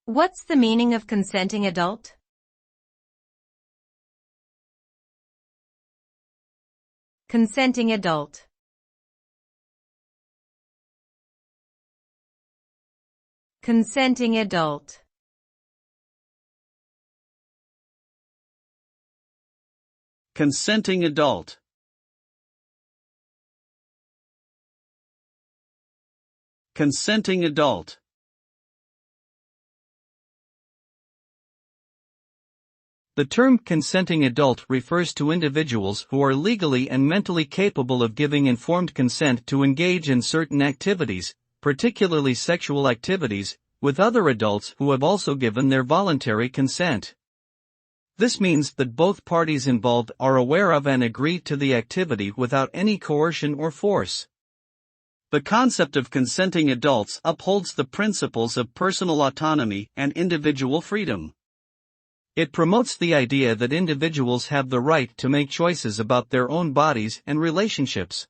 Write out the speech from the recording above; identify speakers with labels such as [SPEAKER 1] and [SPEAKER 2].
[SPEAKER 1] What's the meaning of consenting adult? Consenting adult. Consenting adult.
[SPEAKER 2] Consenting adult. Consenting adult. The term consenting adult refers to individuals who are legally and mentally capable of giving informed consent to engage in certain activities, particularly sexual activities, with other adults who have also given their voluntary consent. This means that both parties involved are aware of and agree to the activity without any coercion or force. The concept of consenting adults upholds the principles of personal autonomy and individual freedom. It promotes the idea that individuals have the right to make choices about their own bodies and relationships.